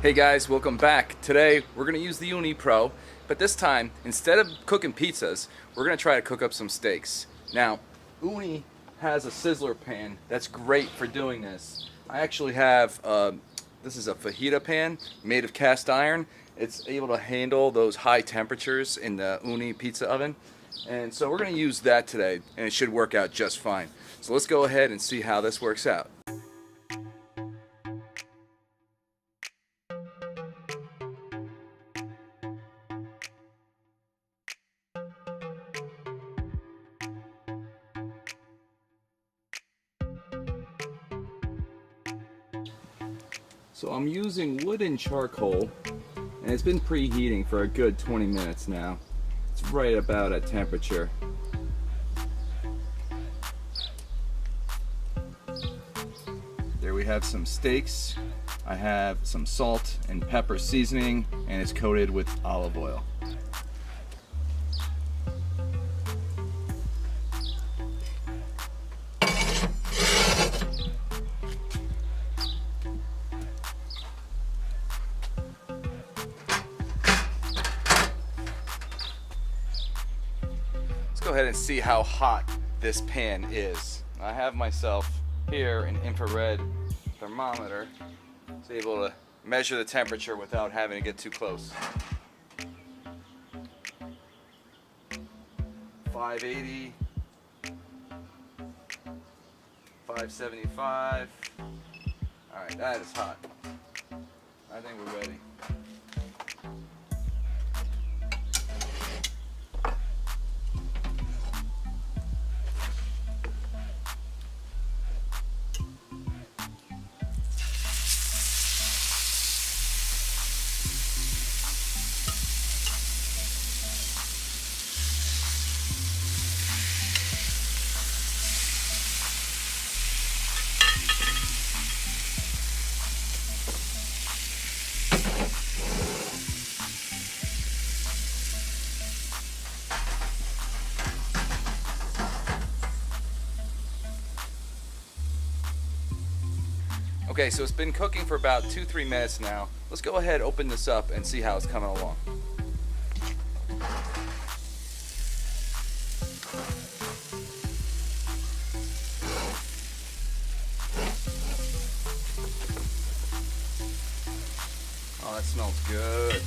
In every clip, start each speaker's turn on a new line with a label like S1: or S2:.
S1: Hey guys, welcome back. Today we're going to use the Uuni Pro, but this time, instead of cooking pizzas, we're going to try to cook up some steaks. Now, Uuni has a sizzler pan that's great for doing this. I actually have, this is a fajita pan made of cast iron. It's able to handle those high temperatures in the Uuni pizza oven. And so we're going to use that today, and it should work out just fine. So let's go ahead and see how this works out. So I'm using wood and charcoal, and it's been preheating for a good 20 minutes now. It's right about at temperature. There we have some steaks. I have some salt and pepper seasoning, and it's coated with olive oil. Let's go ahead and see how hot this pan is. I have myself here an infrared thermometer. It's able to measure the temperature without having to get too close. 580, 575. All right, that is hot. I think we're ready. Okay, so it's been cooking for about 2-3 minutes now. Let's go ahead, open this up, and see how it's coming along. Oh, that smells good.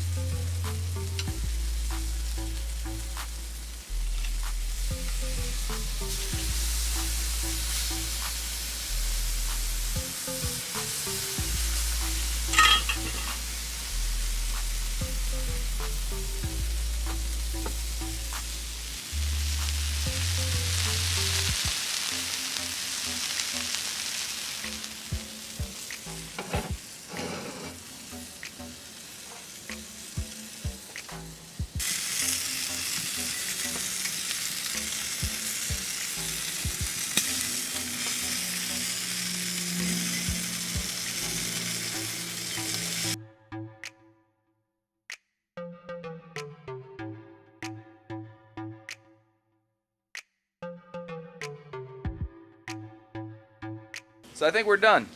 S1: So I think we're done.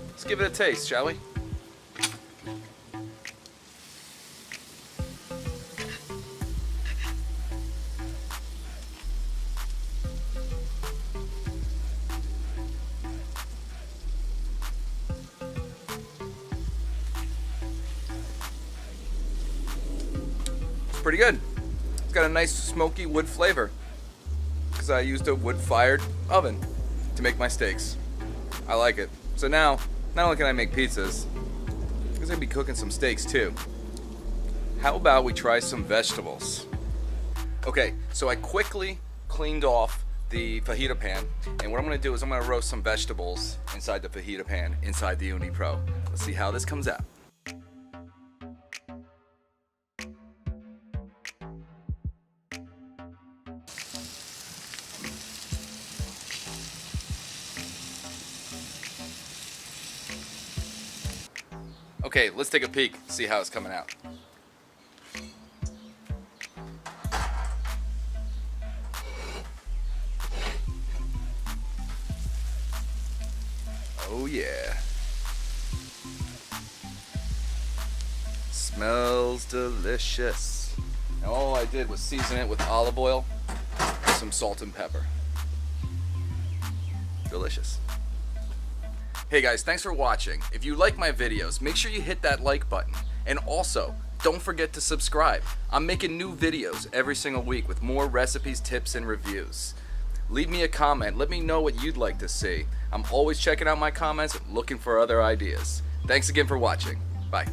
S1: Let's give it a taste, shall we? It's pretty good. It's got a nice smoky wood flavor because I used a wood-fired oven to make my steaks. I like it. So now, not only can I make pizzas, I'm going to be cooking some steaks too. How about we try some vegetables? Okay, so I quickly cleaned off the fajita pan, and what I'm going to do is I'm going to roast some vegetables inside the fajita pan, inside the Uuni Pro. Let's see how this comes out. Okay, let's take a peek, see how it's coming out. Oh yeah. Smells delicious. Now all I did was season it with olive oil, some salt and pepper. Delicious. Hey guys, thanks for watching. If you like my videos, make sure you hit that like button. And also, don't forget to subscribe. I'm making new videos every single week with more recipes, tips, and reviews. Leave me a comment. Let me know what you'd like to see. I'm always checking out my comments and looking for other ideas. Thanks again for watching. Bye.